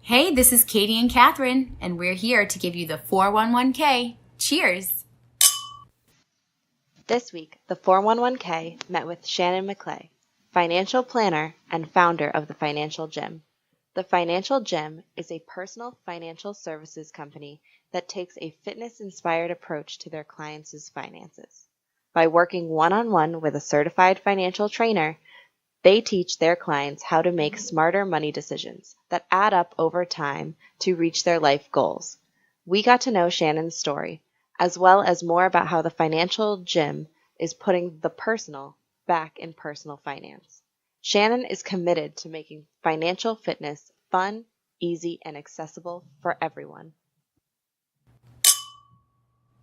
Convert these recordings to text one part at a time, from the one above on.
Hey, this is Katie and Catherine, and we're here to give you the 411K. Cheers! This week, the 411K met with Shannon McLay, financial planner and founder of the Financial Gym. The Financial Gym is a personal financial services company that takes a fitness-inspired approach to their clients' finances. By working one-on-one with a certified financial trainer, they teach their clients how to make smarter money decisions that add up over time to reach their life goals. We got to know Shannon's story, as well as more about how the Financial Gym is putting the personal back in personal finance. Shannon is committed to making financial fitness fun, easy, and accessible for everyone.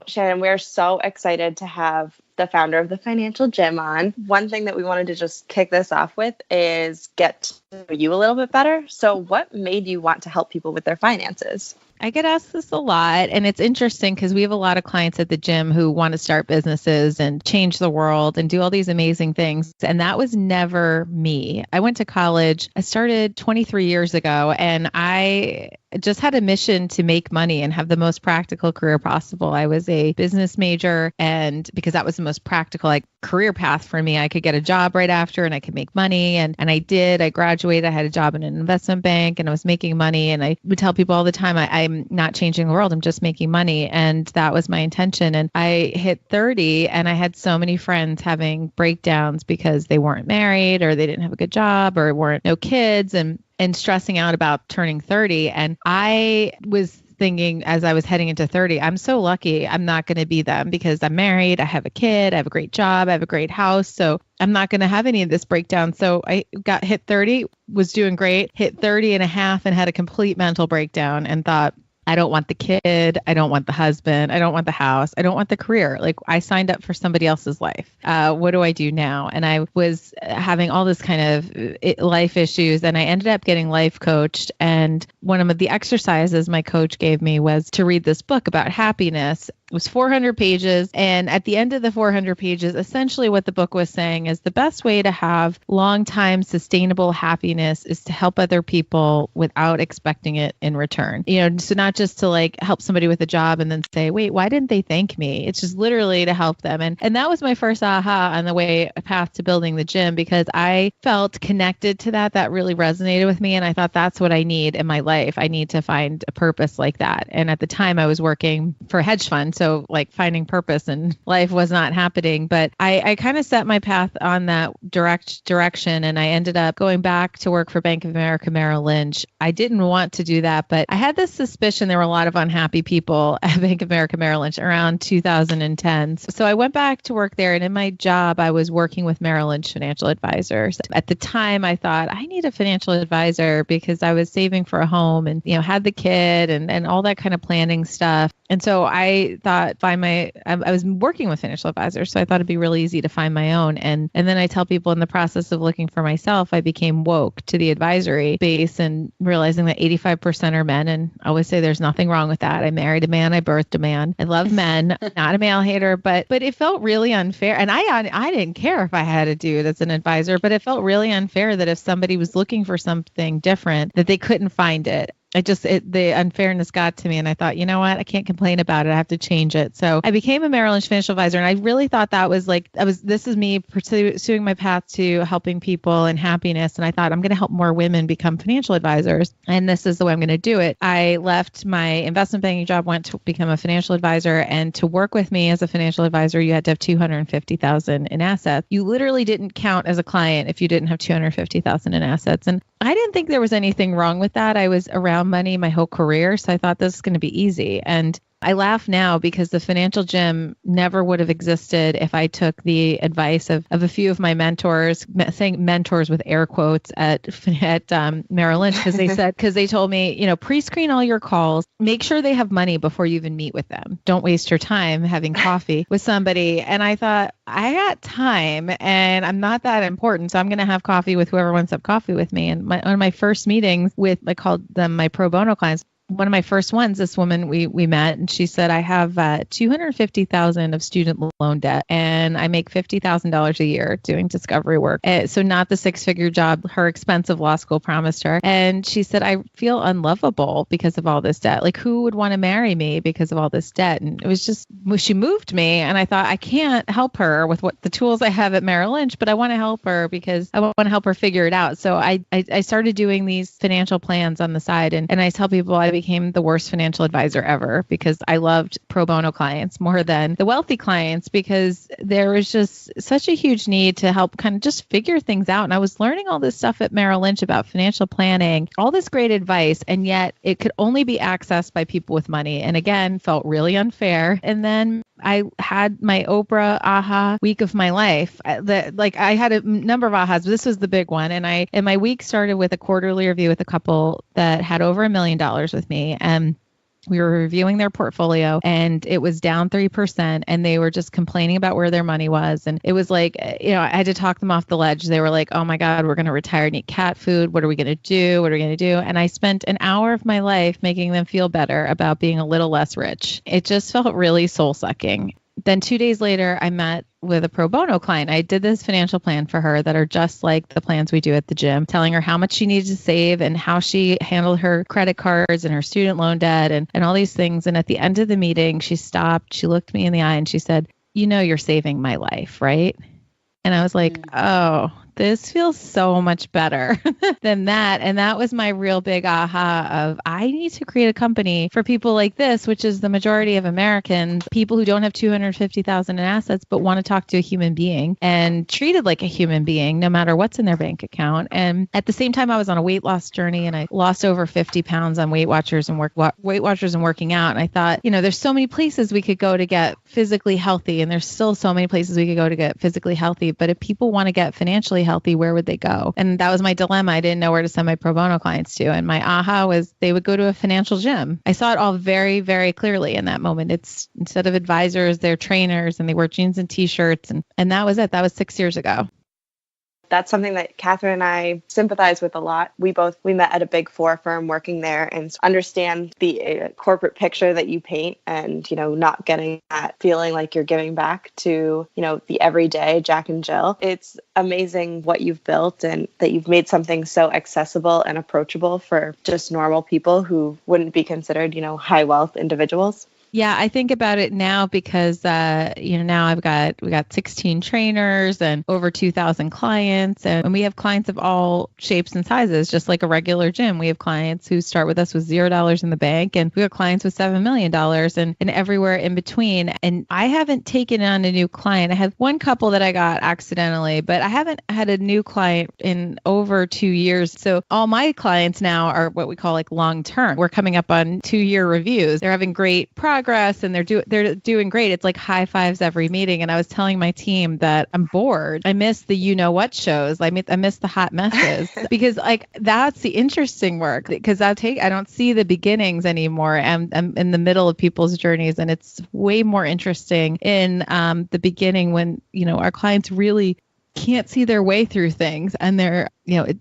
Shannon, we're so excited to have the founder of the Financial Gym on. One thing that we wanted to just kick this off with is get to know you a little bit better. So what made you want to help people with their finances? I get asked this a lot, and it's interesting because we have a lot of clients at the gym who want to start businesses and change the world and do all these amazing things. And that was never me. I went to college. I started 23 years ago, and I just had a mission to make money and have the most practical career possible. I was a business major, and because that was the most practical career path for me, I could get a job right after and I could make money. And I did. I graduated. I had a job in an investment bank and I was making money. And I would tell people all the time, I'm not changing the world. I'm just making money. And that was my intention. And I hit 30 and I had so many friends having breakdowns because they weren't married or they didn't have a good job or weren't no kids and stressing out about turning 30. And I was thinking as I was heading into 30, I'm so lucky I'm not going to be them because I'm married, I have a kid, I have a great job, I have a great house. So I'm not going to have any of this breakdown. So I got hit 30, was doing great, hit 30 and a half and had a complete mental breakdown and thought, I don't want the kid. I don't want the husband. I don't want the house. I don't want the career. I signed up for somebody else's life. What do I do now? And I was having all this kind of life issues and I ended up getting life coached. And one of the exercises my coach gave me was to read this book about happiness. It was 400 pages. And at the end of the 400 pages, essentially what the book was saying is the best way to have long-time sustainable happiness is to help other people without expecting it in return. So not just to help somebody with a job and then say, wait, why didn't they thank me? It's just literally to help them. And that was my first aha on the path to building the gym because I felt connected to that. That really resonated with me. And I thought that's what I need in my life. I need to find a purpose like that. And at the time I was working for a hedge fund. So finding purpose in life was not happening, but I kind of set my path on that direction. And I ended up going back to work for Bank of America Merrill Lynch. I didn't want to do that, but I had this suspicion there were a lot of unhappy people at Bank of America Merrill Lynch around 2010. So I went back to work there. And in my job, I was working with Merrill Lynch financial advisors. At the time, I thought I need a financial advisor because I was saving for a home and, had the kid and all that kind of planning stuff. And so I thought I was working with financial advisors, so I thought it'd be really easy to find my own. And then I tell people in the process of looking for myself, I became woke to the advisory base and realizing that 85% are men. And I always say there's nothing wrong with that. I married a man, I birthed a man. I love men, not a male hater, but it felt really unfair. And I didn't care if I had a dude as an advisor, but it felt really unfair that if somebody was looking for something different, that they couldn't find it. The unfairness got to me and I thought, you know what, I can't complain about it. I have to change it. So I became a Merrill Lynch financial advisor. And I really thought that was this is me pursuing my path to helping people and happiness. And I thought I'm going to help more women become financial advisors. And this is the way I'm going to do it. I left my investment banking job, went to become a financial advisor. And to work with me as a financial advisor, you had to have $250,000 in assets. You literally didn't count as a client if you didn't have $250,000 in assets. And I didn't think there was anything wrong with that. I was around money my whole career. So I thought this is going to be easy. And I laugh now because the Financial Gym never would have existed if I took the advice of a few of my mentors, saying mentors with air quotes at Merrill Lynch, because they told me, pre-screen all your calls, make sure they have money before you even meet with them. Don't waste your time having coffee with somebody. And I thought, I got time and I'm not that important. So I'm going to have coffee with whoever wants to have coffee with me. And one of my first meetings I called them my pro bono clients, one of my first ones, this woman we met, and she said, I have $250,000 of student loan debt, and I make $50,000 a year doing discovery work. So not the six-figure job her expensive law school promised her. And she said, I feel unlovable because of all this debt. Like, who would want to marry me because of all this debt? And it was just, she moved me, and I thought, I can't help her with what the tools I have at Merrill Lynch, but I want to help her because I want to help her figure it out. So I started doing these financial plans on the side, and I tell people I became the worst financial advisor ever because I loved pro bono clients more than the wealthy clients, because there was just such a huge need to help kind of just figure things out. And I was learning all this stuff at Merrill Lynch about financial planning, all this great advice, and yet it could only be accessed by people with money. And again, felt really unfair. And then I had my Oprah aha week of my life. I had a number of ahas, but this was the big one. And my week started with a quarterly review with a couple that had over $1 million with me. And we were reviewing their portfolio, and it was down 3%, and they were just complaining about where their money was. And it was like, I had to talk them off the ledge. They were like, oh my God, we're going to retire and eat cat food. What are we going to do? What are we going to do? And I spent an hour of my life making them feel better about being a little less rich. It just felt really soul sucking. Then 2 days later, I met with a pro bono client. I did this financial plan for her that are just like the plans we do at the gym, telling her how much she needed to save and how she handled her credit cards and her student loan debt and all these things. And at the end of the meeting, she stopped, she looked me in the eye, and she said, you're saving my life, right? And I was like, oh, this feels so much better than that. And that was my real big aha of, I need to create a company for people like this, which is the majority of Americans, people who don't have $250,000 in assets, but want to talk to a human being and treated like a human being, no matter what's in their bank account. And at the same time, I was on a weight loss journey, and I lost over 50 pounds on Weight Watchers and working out. And I thought, there's so many places we could go to get physically healthy. And there's still so many places we could go to get physically healthy. But if people want to get financially healthy, where would they go? And that was my dilemma. I didn't know where to send my pro bono clients to. And my aha was they would go to a financial gym. I saw it all very, very clearly in that moment. It's instead of advisors, they're trainers, and they wear jeans and t-shirts. And that was it. That was 6 years ago. That's something that Catherine and I sympathize with a lot. We met at a Big Four firm working there and understand the corporate picture that you paint, and, not getting that feeling like you're giving back to, the everyday Jack and Jill. It's amazing what you've built, and that you've made something so accessible and approachable for just normal people who wouldn't be considered, high wealth individuals. Yeah, I think about it now because, now we got 16 trainers and over 2,000 clients, and we have clients of all shapes and sizes, just like a regular gym. We have clients who start with us with $0 in the bank, and we have clients with $7 million and everywhere in between. And I haven't taken on a new client. I have one couple that I got accidentally, but I haven't had a new client in over 2 years. So all my clients now are what we call like long-term. We're coming up on 2-year reviews. They're having great progress, and they're doing great. It's like high fives every meeting. And I was telling my team that I'm bored. I miss the what shows. I miss the hot messes because that's the interesting work, because I don't see the beginnings anymore. I'm in the middle of people's journeys, and it's way more interesting in the beginning when our clients really can't see their way through things, and they're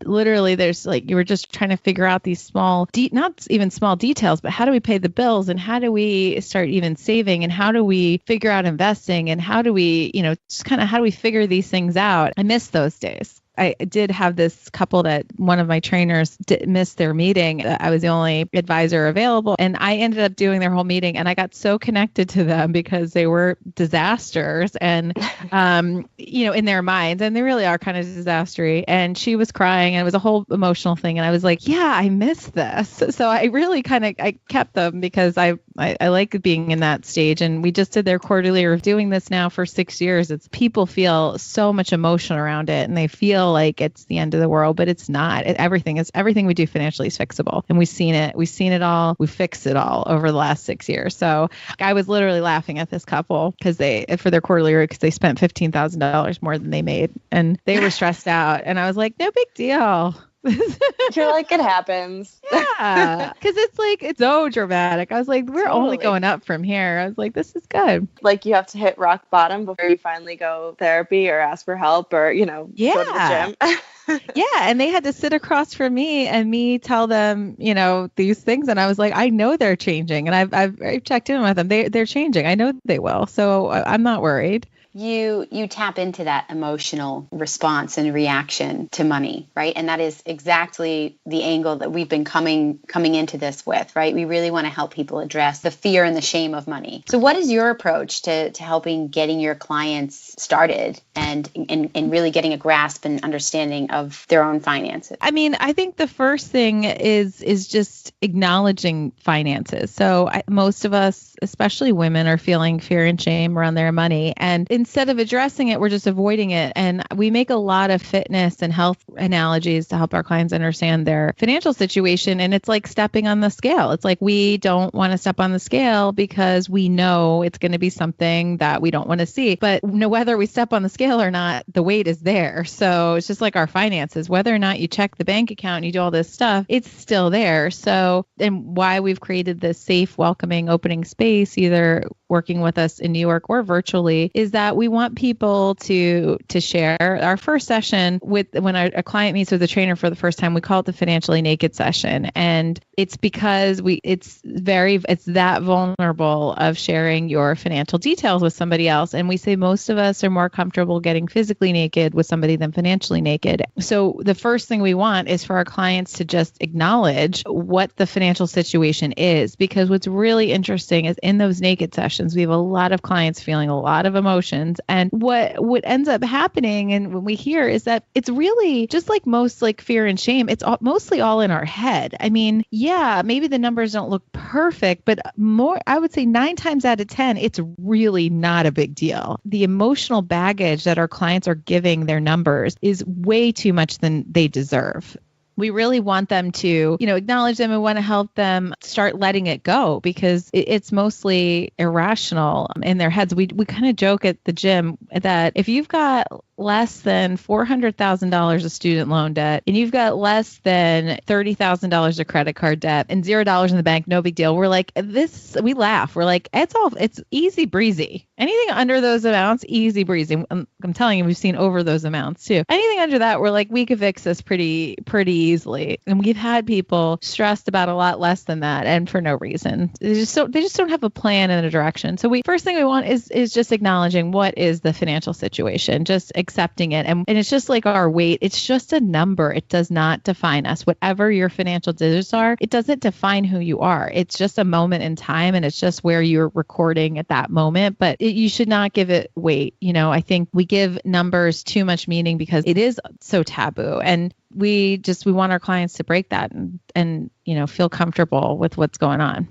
literally there's you were just trying to figure out these small not even small details, but how do we pay the bills, and how do we start even saving, and how do we figure out investing, and how do we just kind of how do we figure these things out. I miss those days. I did have this couple that one of my trainers missed their meeting. I was the only advisor available, and I ended up doing their whole meeting, and I got so connected to them because they were disasters and, in their minds, and they really are kind of disastery. And she was crying, and it was a whole emotional thing. And I was like, yeah, I miss this. So I really I kept them because I like being in that stage. And we just did their quarterly. We're doing this now for 6 years. It's people feel so much emotion around it, and they feel like it's the end of the world, but it's not. Everything we do financially is fixable. And we've seen it all. We fixed it all over the last 6 years. So I was literally laughing at this couple for their quarterly, because they spent $15,000 more than they made, and they were stressed out. And I was like, no big deal. You're like, it happens. Yeah. Because it's so dramatic. I was like, we're only going up from here. I was like, this is good. Like you have to hit rock bottom before you finally go therapy or ask for help or, go to the gym. Yeah. And they had to sit across from me and me tell them, these things. And I was like, I know they're changing. And I've checked in with them. They're changing. I know they will. So I'm not worried. You tap into that emotional response and reaction to money, right? And that is exactly the angle that we've been coming into this with, right? We really want to help people address the fear and the shame of money. So what is your approach to helping getting your clients started and really getting a grasp and understanding of their own finances? I mean, I think the first thing is just acknowledging finances. So most of us, especially women, are feeling fear and shame around their money. And instead of addressing it, we're just avoiding it. And we make a lot of fitness and health analogies to help our clients understand their financial situation. And it's like stepping on the scale. It's like we don't want to step on the scale because we know it's going to be something that we don't want to see. But whether we step on the scale or not, the weight is there. So it's just like our finances. Whether or not you check the bank account and you do all this stuff, it's still there. So, and why we've created this safe, welcoming, opening space, either working with us in New York or virtually, is that we want people to share. Our first session when a client meets with a trainer for the first time, we call it the financially naked session. And it's because it's that vulnerable of sharing your financial details with somebody else. And we say most of us are more comfortable getting physically naked with somebody than financially naked. So the first thing we want is for our clients to just acknowledge what the financial situation is, because what's really interesting is in those naked sessions, we have a lot of clients feeling a lot of emotions. And what ends up happening, and when we hear, is that it's really just like most fear and shame. It's mostly all in our head. I mean, yeah, maybe the numbers don't look perfect, but I would say 9 times out of 10, it's really not a big deal. The emotional baggage that our clients are giving their numbers is way too much than they deserve. We really want them to, acknowledge them and want to help them start letting it go, because it's mostly irrational in their heads. We kind of joke at the gym that if you've got less than $400,000 of student loan debt and you've got less than $30,000 of credit card debt and $0 in the bank, no big deal. We're like we laugh. We're like, it's easy breezy. Anything under those amounts, easy breezy. I'm telling you, we've seen over those amounts too. Anything under that, we're like, we could fix this pretty easily. And we've had people stressed about a lot less than that, and for no reason. They just don't have a plan and a direction. So first thing we want is just acknowledging what is the financial situation, just accepting it. And it's just like our weight. It's just a number. It does not define us. Whatever your financial digits are, it doesn't define who you are. It's just a moment in time, and it's just where you're recording at that moment. But you should not give it weight. I think we give numbers too much meaning because it is so taboo. And we want our clients to break that and feel comfortable with what's going on.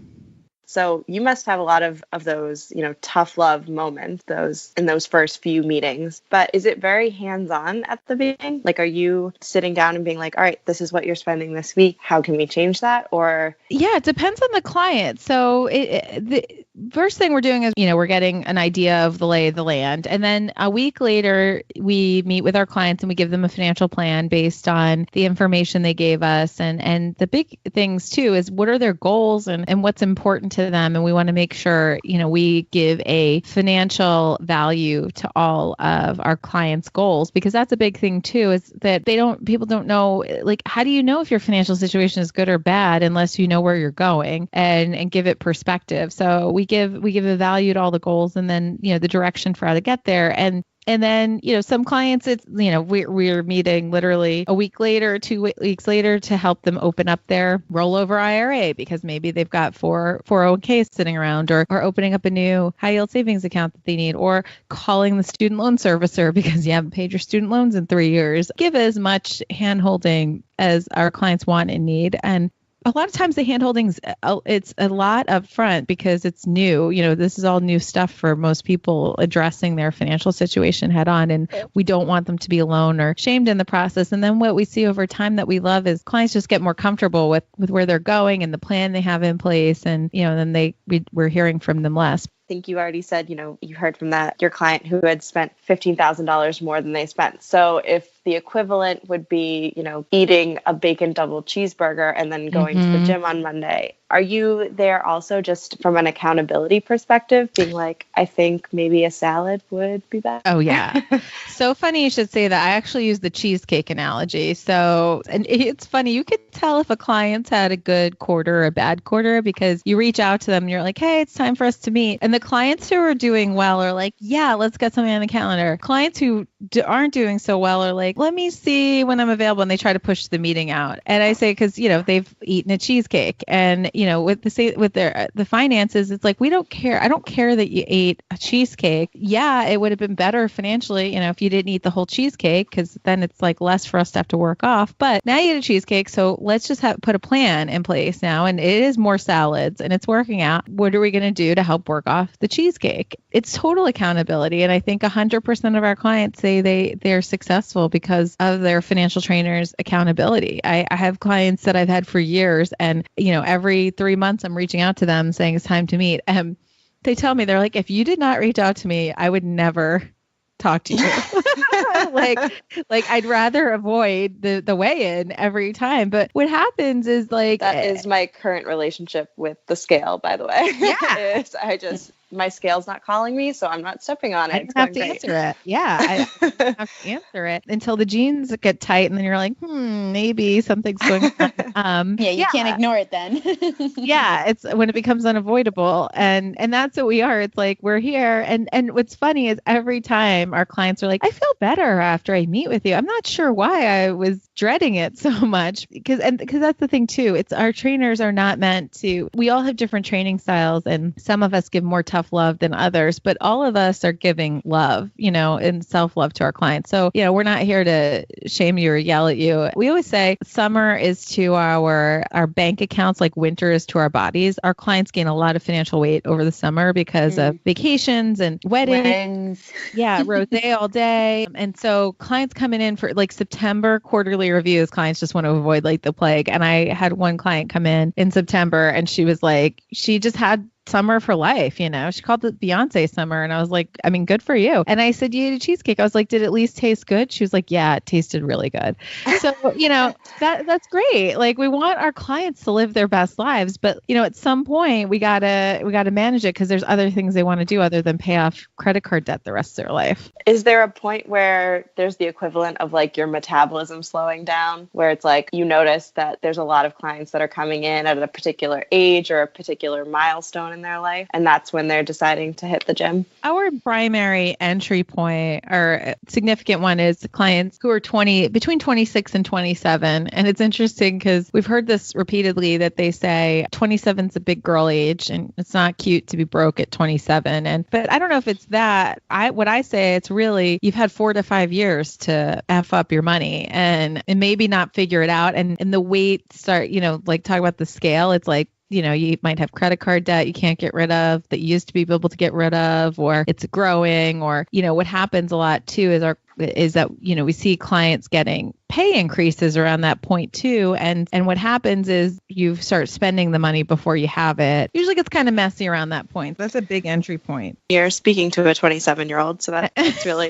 So you must have a lot of those, tough love moments, in those first few meetings. But is it very hands-on at the beginning? Like, are you sitting down and being like, all right, this is what you're spending this week. How can we change that? Or yeah, it depends on the client. So the first thing we're doing is, we're getting an idea of the lay of the land. And then a week later, we meet with our clients and we give them a financial plan based on the information they gave us. And the big things too is what are their goals and what's important to them. And we want to make sure, we give a financial value to all of our clients' goals, because that's a big thing too, is that people don't know, like, how do you know if your financial situation is good or bad unless you know where you're going and give it perspective. So we give a value to all the goals, and then, the direction for how to get there. And then, some clients, it's, we're meeting literally a week later, 2 weeks later to help them open up their rollover IRA, because maybe they've got 401ks sitting around, or opening up a new high yield savings account that they need, or calling the student loan servicer because you haven't paid your student loans in 3 years. Give as much hand holding as our clients want and need. And a lot of times the handholding, it's a lot up front because it's new. This is all new stuff for most people, addressing their financial situation head on. And we don't want them to be alone or shamed in the process. And then what we see over time that we love is clients just get more comfortable with where they're going and the plan they have in place. And, then we're hearing from them less. I think you already said, you heard from your client who had spent $15,000 more than they spent. So if the equivalent would be, eating a bacon double cheeseburger and then going to the gym on Monday. Are you there also just from an accountability perspective, being like, I think maybe a salad would be better? Oh, yeah. So funny you should say that. I actually use the cheesecake analogy. So, and it's funny, you could tell if a client's had a good quarter or a bad quarter because you reach out to them and you're like, hey, it's time for us to meet. And the clients who are doing well are like, yeah, let's get something on the calendar. Clients who aren't doing so well are like, let me see when I'm available. And they try to push the meeting out. And I say, because, they've eaten a cheesecake and, with the finances, it's like, we don't care. I don't care that you ate a cheesecake. Yeah, it would have been better financially, if you didn't eat the whole cheesecake, because then it's like less for us to have to work off. But now you eat a cheesecake. So let's just put a plan in place now. And it is more salads and it's working out. What are we going to do to help work off the cheesecake? It's total accountability. And I think 100% of our clients say they're successful because of their financial trainers' accountability. I have clients that I've had for years and, every 3 months I'm reaching out to them saying it's time to meet. They tell me, they're like, if you did not reach out to me, I would never talk to you. like I'd rather avoid the weigh-in every time. But what happens is that is my current relationship with the scale, by the way. Yeah. My scale's not calling me, so I'm not stepping on it. I don't have to answer it. Yeah, I don't have to answer it until the jeans get tight, and then you're like, maybe something's going on. You can't ignore it then. Yeah, it's when it becomes unavoidable, and that's what we are. It's like we're here, and what's funny is every time our clients are like, I feel better after I meet with you. I'm not sure why I was dreading it so much because that's the thing too. It's our trainers are not meant to. We all have different training styles, and some of us give more tough love than others, but all of us are giving love, and self-love to our clients. So, we're not here to shame you or yell at you. We always say summer is to our bank accounts like winter is to our bodies. Our clients gain a lot of financial weight over the summer because of vacations and weddings. Yeah, rosé all day. And so clients coming in for like September quarterly reviews, clients just want to avoid like the plague. And I had one client come in September and she was like, she just had summer for life, she called it Beyonce summer. And I was like, I mean, good for you. And I said, you ate a cheesecake. I was like, did it at least taste good? She was like, yeah, it tasted really good. So, that's great. Like we want our clients to live their best lives, but at some point we gotta manage it because there's other things they want to do other than pay off credit card debt the rest of their life. Is there a point where there's the equivalent of like your metabolism slowing down, where it's like you notice that there's a lot of clients that are coming in at a particular age or a particular milestone in their life, and that's when they're deciding to hit the gym? Our primary entry point or significant one is clients who are between 26 and 27. And it's interesting because we've heard this repeatedly that they say 27 is a big girl age and it's not cute to be broke at 27. But I don't know if it's that. What I say, it's really you've had 4 to 5 years to F up your money and maybe not figure it out. And the weight start, like talk about the scale. It's like, you might have credit card debt you can't get rid of that you used to be able to get rid of, or it's growing, or, what happens a lot too is that, we see clients getting pay increases around that point too. And what happens is you start spending the money before you have it. Usually gets kind of messy around that point. That's a big entry point. You're speaking to a 27-year-old, so that's really,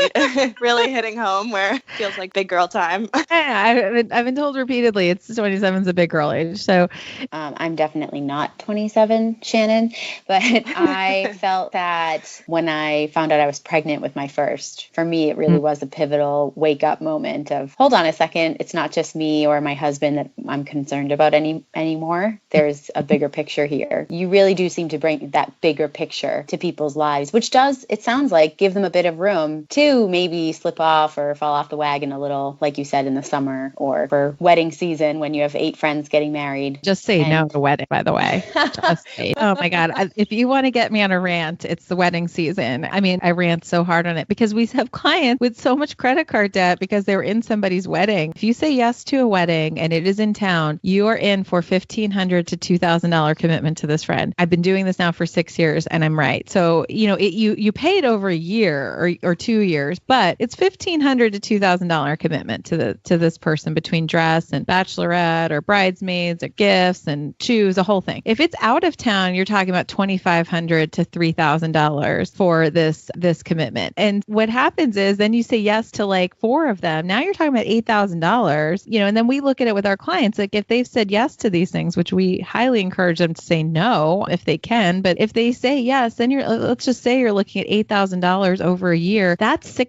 really hitting home where it feels like big girl time. Yeah, I've been told repeatedly it's 27 is a big girl age. So I'm definitely not 27, Shannon, but I felt that when I found out I was pregnant with my first, for me, it really was a pivotal wake up moment of, hold on a second, it's not just me or my husband that I'm concerned about anymore. There's a bigger picture here. You really do seem to bring that bigger picture to people's lives, which does, it sounds like, give them a bit of room to maybe slip off or fall off the wagon a little, like you said, in the summer or for wedding season when you have 8 friends getting married. Just say no to wedding, by the way. Just say, oh my God. If you want to get me on a rant, it's the wedding season. I mean, I rant so hard on it because we have clients with so much credit card debt because they were in somebody's wedding. If you say yes to a wedding and it is in town, you are in for $1,500 to $2,000 commitment to this friend. I've been doing this now for 6 years and I'm right. So, you pay it over a year or 2 years, but it's $1,500 to $2,000 commitment to this person between dress and bachelorette or bridesmaids or gifts and shoes, the whole thing. If it's out of town, you're talking about $2,500 to $3,000 for this commitment. And what happens is then you say yes yes to like 4 of them. Now you're talking about $8,000, and then we look at it with our clients. Like if they've said yes to these things, which we highly encourage them to say no if they can, but if they say yes, then let's just say you're looking at $8,000 over a year. That's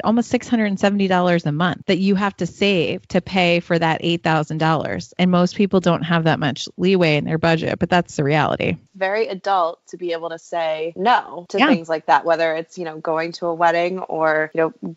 almost $670 a month that you have to save to pay for that $8,000. And most people don't have that much leeway in their budget, but that's the reality. Very adult to be able to say no to things like that, whether it's, going to a wedding or,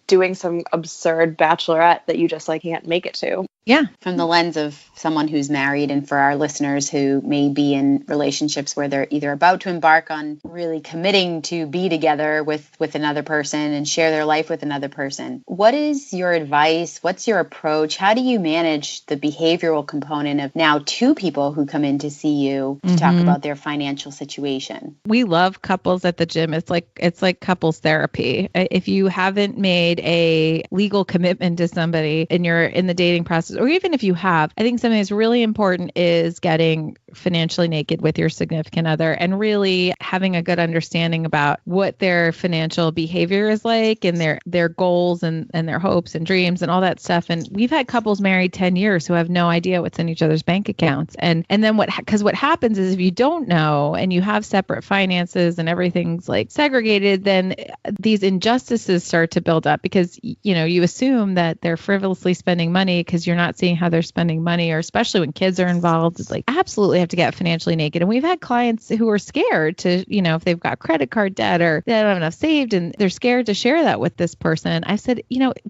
doing some absurd bachelorette that you just like can't make it to. Yeah. From the lens of someone who's married, and for our listeners who may be in relationships where they're either about to embark on really committing to be together with another person and share their life with another person, what is your advice? What's your approach? How do you manage the behavioral component of now 2 people who come in to see you to talk about their financial situation? We love couples at the gym. It's like couples therapy. If you haven't made a legal commitment to somebody and you're in the dating process, or even if you have, I think something that's really important is getting financially naked with your significant other and really having a good understanding about what their financial behavior is like and their goals and their hopes and dreams and all that stuff. And we've had couples married 10 years who have no idea what's in each other's bank accounts. And then what happens is if you don't know and you have separate finances and everything's like segregated, then these injustices start to build up because, you assume that they're frivolously spending money because you're not seeing how they're spending money, or especially when kids are involved. It's like absolutely have to get financially naked. And we've had clients who are scared to, if they've got credit card debt or they don't have enough saved and they're scared to share that with this person. I said,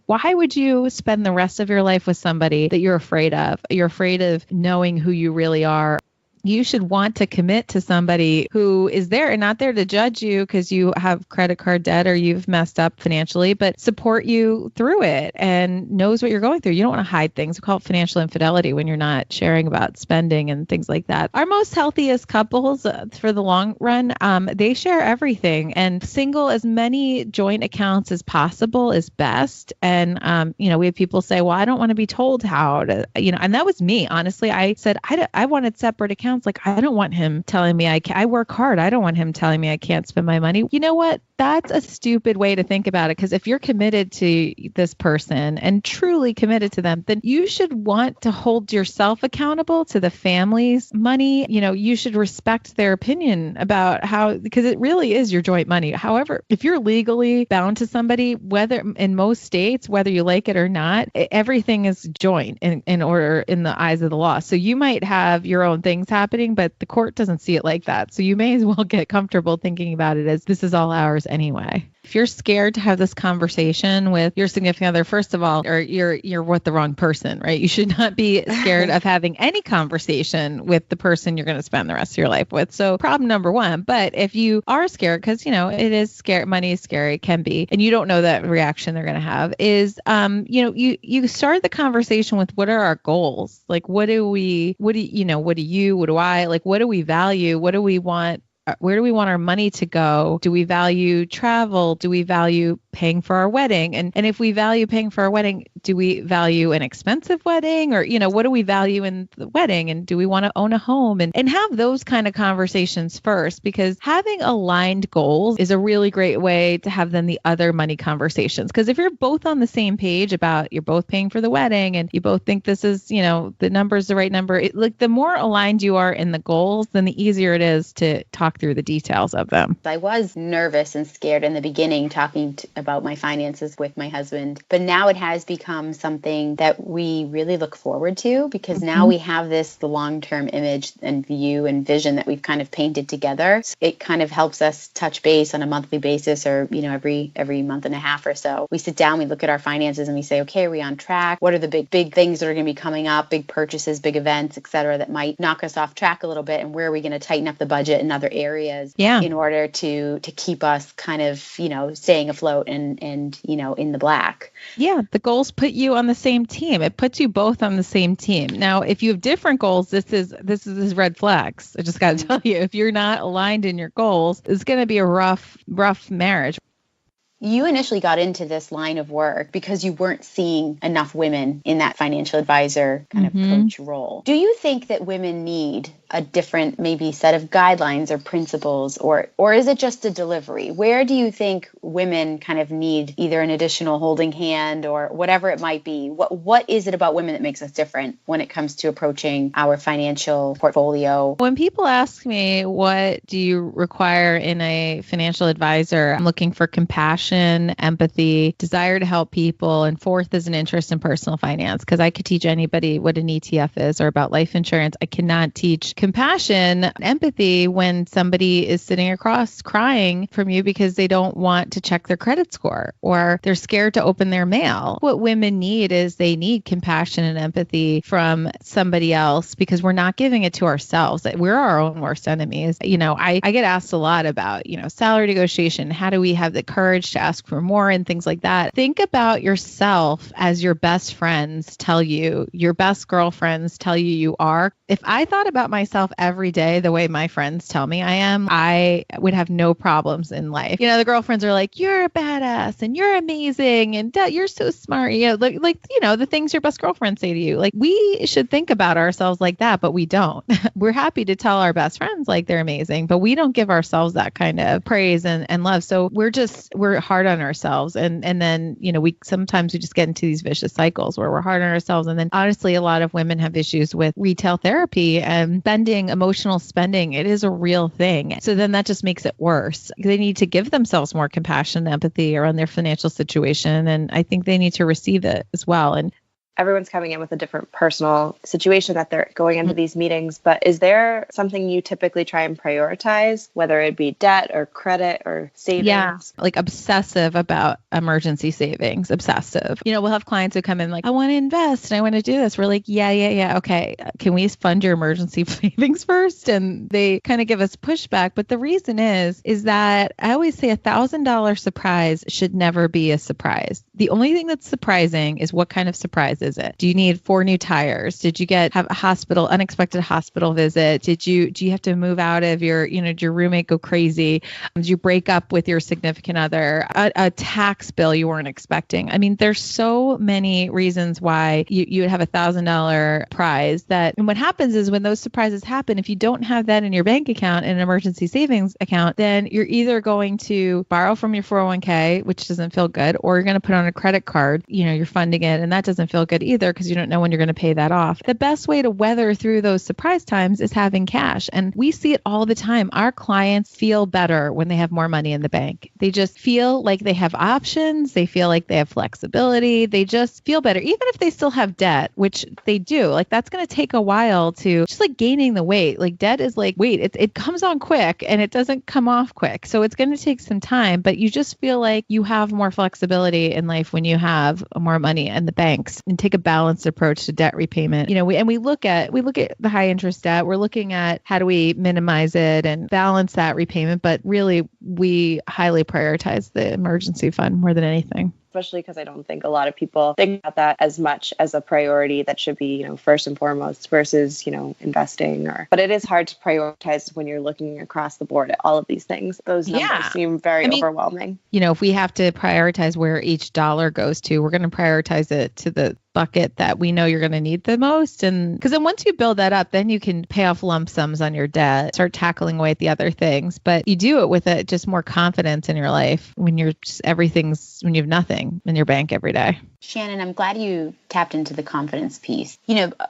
why would you spend the rest of your life with somebody that you're afraid of? You're afraid of knowing who you really are. You should want to commit to somebody who is there and not there to judge you because you have credit card debt or you've messed up financially, but support you through it and knows what you're going through. You don't want to hide things. We call it financial infidelity when you're not sharing about spending and things like that. Our most healthiest couples for the long run, they share everything, and single as many joint accounts as possible is best. And, we have people say, well, I don't want to be told how to, and that was me. Honestly, I said, I wanted separate accounts. Like, I don't want him telling me I work hard. I don't want him telling me I can't spend my money. You know what? That's a stupid way to think about it. Because if you're committed to this person and truly committed to them, then you should want to hold yourself accountable to the family's money. You should respect their opinion about because it really is your joint money. However, if you're legally bound to somebody, whether in most states, whether you like it or not, everything is joint in order in the eyes of the law. So you might have your own things happening, but the court doesn't see it like that. So you may as well get comfortable thinking about it as this is all ours anyway. If you're scared to have this conversation with your significant other, first of all, or you're with the wrong person, right? You should not be scared of having any conversation with the person you're going to spend the rest of your life with. So problem number 1. But if you are scared, because it is scary, money is scary, it can be, and you don't know that reaction they're going to have, is you start the conversation with what are our goals? Like what do I, like what do we value? What do we want? Where do we want our money to go? Do we value travel? Do we value paying for our wedding? And if we value paying for our wedding, do we value an expensive wedding? Or, what do we value in the wedding? And do we want to own a home? And have those kind of conversations first, because having aligned goals is a really great way to have then the other money conversations. Because if you're both on the same page about you're both paying for the wedding and you both think this is, the number is the right number, the more aligned you are in the goals, then the easier it is to talk through the details of them. I was nervous and scared in the beginning talking about my finances with my husband, but now it has become something that we really look forward to because now we have the long-term image and view and vision that we've kind of painted together. So it kind of helps us touch base on a monthly basis or, every month and a half or so. We sit down, we look at our finances and we say, okay, are we on track? What are the big things that are going to be coming up, big purchases, big events, et cetera, that might knock us off track a little bit? And where are we going to tighten up the budget in other areas in order to keep us kind of, staying afloat and in the black. Yeah, the goals put you on the same team. It puts you both on the same team. Now, if you have different goals, this is red flags. I just got to tell you, if you're not aligned in your goals, it's going to be a rough marriage. You initially got into this line of work because you weren't seeing enough women in that financial advisor kind of coach role. Do you think that women need a different maybe set of guidelines or principles, or is it just a delivery? Where do you think women kind of need either an additional holding hand or whatever it might be? What is it about women that makes us different when it comes to approaching our financial portfolio? When people ask me, what do you require in a financial advisor? I'm looking for compassion, empathy, desire to help people, and fourth is an interest in personal finance, because I could teach anybody what an ETF is or about life insurance. I cannot teach compassion, empathy when somebody is sitting across crying from you because they don't want to check their credit score or they're scared to open their mail. What women need is they need compassion and empathy from somebody else, because we're not giving it to ourselves. We're our own worst enemies. I get asked a lot about, salary negotiation. How do we have the courage to ask for more and things like that? Think about yourself as your best friends tell you, your best girlfriends tell you are. If I thought about myself every day the way my friends tell me I am, I would have no problems in life. The girlfriends are like, you're a badass and you're amazing and you're so smart. The things your best girlfriends say to you. Like, we should think about ourselves like that, but we don't. We're happy to tell our best friends like they're amazing, but we don't give ourselves that kind of praise and love. So we're hard on ourselves. And then, we sometimes just get into these vicious cycles where we're hard on ourselves. And then honestly, a lot of women have issues with retail therapy and emotional spending. It is a real thing. So then that just makes it worse. They need to give themselves more compassion and empathy around their financial situation. And I think they need to receive it as well. And everyone's coming in with a different personal situation that they're going into these meetings, but is there something you typically try and prioritize, whether it be debt or credit or savings? Yeah, like obsessive about emergency savings, obsessive. We'll have clients who come in like, I want to invest and I want to do this. We're like, yeah. Okay. Can we fund your emergency savings first? And they kind of give us pushback. But the reason is that I always say $1,000 surprise should never be a surprise. The only thing that's surprising is what kind of surprise is it? Do you need 4 new tires? Did you have a unexpected hospital visit? Do you have to move out of did your roommate go crazy? Did you break up with your significant other? A tax bill you weren't expecting. I mean, there's so many reasons why you would have $1,000 prize and what happens is when those surprises happen, if you don't have that in your bank account, in an emergency savings account, then you're either going to borrow from your 401k, which doesn't feel good, or you're going to put on a credit card, you're funding it, and that doesn't feel good either because you don't know when you're going to pay that off. The best way to weather through those surprise times is having cash. And we see it all the time. Our clients feel better when they have more money in the bank. They just feel like they have options. They feel like they have flexibility. They just feel better, even if they still have debt, which they do. Like, that's going to take a while to just like gaining the weight. Like, debt is like weight. It comes on quick and it doesn't come off quick. So it's going to take some time, but you just feel like you have more flexibility in life when you have more money in the banks, and take a balanced approach to debt repayment. We look at the high interest debt. We're looking at how do we minimize it and balance that repayment, but really we highly prioritize the emergency fund more than anything. Especially because I don't think a lot of people think about that as much as a priority that should be, first and foremost versus, investing but it is hard to prioritize when you're looking across the board at all of these things. Those numbers seem very overwhelming. If we have to prioritize where each dollar goes to, we're going to prioritize it to the bucket that we know you're going to need the most. And because then once you build that up, then you can pay off lump sums on your debt, start tackling away at the other things. But you do it with just more confidence in your life when when you have nothing in your bank every day. Shannon, I'm glad you tapped into the confidence piece.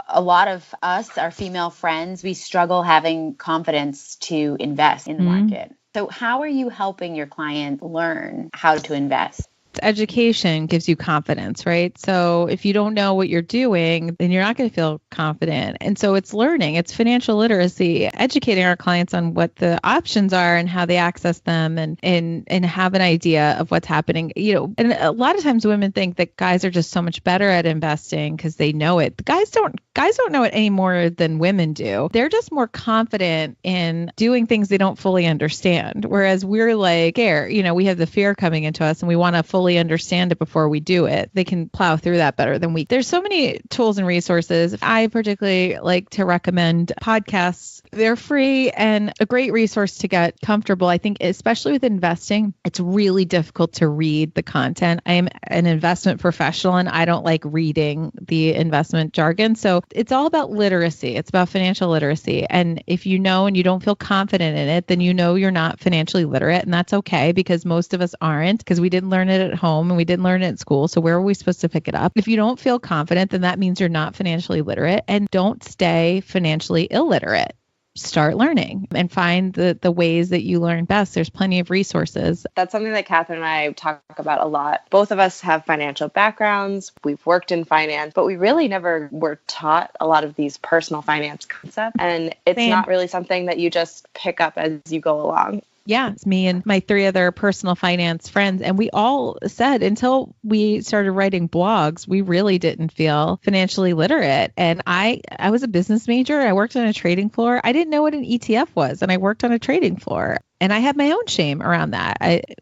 A lot of us, our female friends, we struggle having confidence to invest in the market. So how are you helping your client learn how to invest? Education gives you confidence, right? So if you don't know what you're doing, then you're not going to feel confident. And so it's learning, it's financial literacy, educating our clients on what the options are and how they access them and have an idea of what's happening. And a lot of times women think that guys are just so much better at investing because they know it. The guys don't guys don't know it any more than women do. They're just more confident in doing things they don't fully understand. Whereas we're like, we have the fear coming into us and we want to fully understand it before we do it. They can plow through that better than we. There's so many tools and resources. I particularly like to recommend podcasts. They're free and a great resource to get comfortable. I think, especially with investing, it's really difficult to read the content. I am an investment professional and I don't like reading the investment jargon. So it's all about literacy. It's about financial literacy. And if you know and you don't feel confident in it, then you know you're not financially literate. And that's okay, because most of us aren't, because we didn't learn it at home and we didn't learn it at school. So where are we supposed to pick it up? If you don't feel confident, then that means you're not financially literate, and don't stay financially illiterate. Start learning and find the ways that you learn best. There's plenty of resources. That's something that Catherine and I talk about a lot. Both of us have financial backgrounds. We've worked in finance, but we really never were taught a lot of these personal finance concepts. And it's not really something that you just pick up as you go along. Yeah, it's me and my 3 other personal finance friends. And we all said until we started writing blogs, we really didn't feel financially literate. And I was a business major. I worked on a trading floor. I didn't know what an ETF was, and I worked on a trading floor. And I have my own shame around that.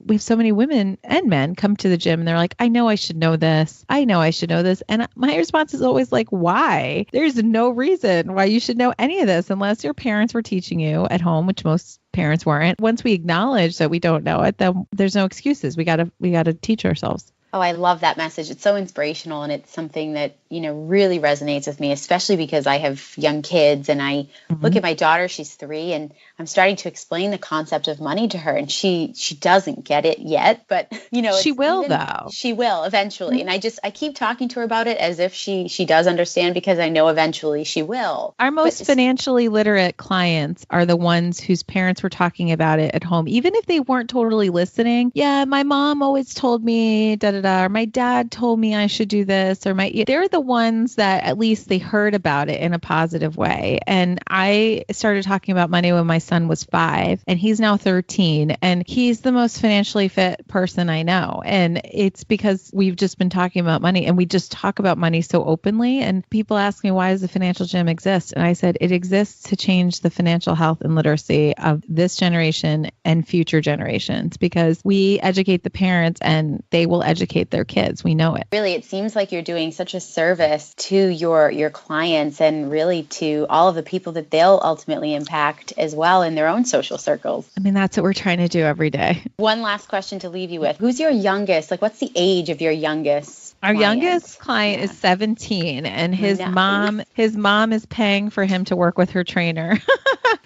We have so many women and men come to the gym and they're like, I know I should know this. I know I should know this. And my response is always like, why? There's no reason why you should know any of this unless your parents were teaching you at home, which most parents weren't. Once we acknowledge that we don't know it, then there's no excuses. We gotta teach ourselves. Oh, I love that message. It's so inspirational, and it's something that, really resonates with me, especially because I have young kids and I look at my daughter, she's 3, and I'm starting to explain the concept of money to her, and she doesn't get it yet, but she will though. She will eventually. And I keep talking to her about it as if she does understand, because I know eventually she will. Our most financially literate clients are the ones whose parents were talking about it at home, even if they weren't totally listening. Yeah, my mom always told me or my dad told me I should do this, or they're the ones that at least they heard about it in a positive way. And I started talking about money when my son was 5, and he's now 13, and he's the most financially fit person I know. And it's because we've just been talking about money, and we just talk about money so openly. And people ask me, why does the financial gym exist? And I said, it exists to change the financial health and literacy of this generation and future generations, because we educate the parents and they will educate their kids. We know it. Really, it seems like you're doing such a service to your clients, and really to all of the people that they'll ultimately impact as well in their own social circles. I mean, that's what we're trying to do every day. One last question to leave you with. Who's your youngest? Like, what's the age of your youngest Our youngest client is 17, and his mom is paying for him to work with her trainer.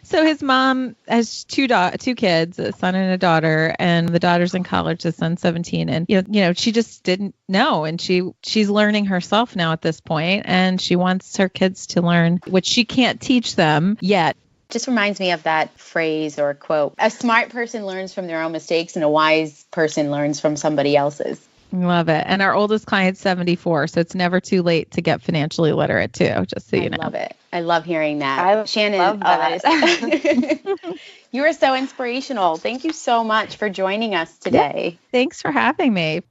So his mom has two kids, a son and a daughter, and the daughter's in college, the son's 17. And, you know, she just didn't know. And she's learning herself now at this point, and she wants her kids to learn, which she can't teach them yet. Just reminds me of that phrase or quote. A smart person learns from their own mistakes, and a wise person learns from somebody else's. Love it. And our oldest client's 74, so it's never too late to get financially literate too, just so you know. I love it. I love hearing that. Shannon, love that. You are so inspirational. Thank you so much for joining us today. Yeah. Thanks for having me.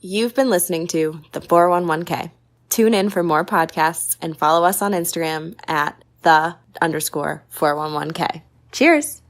You've been listening to the 411K. Tune in for more podcasts and follow us on Instagram at _411K. Cheers.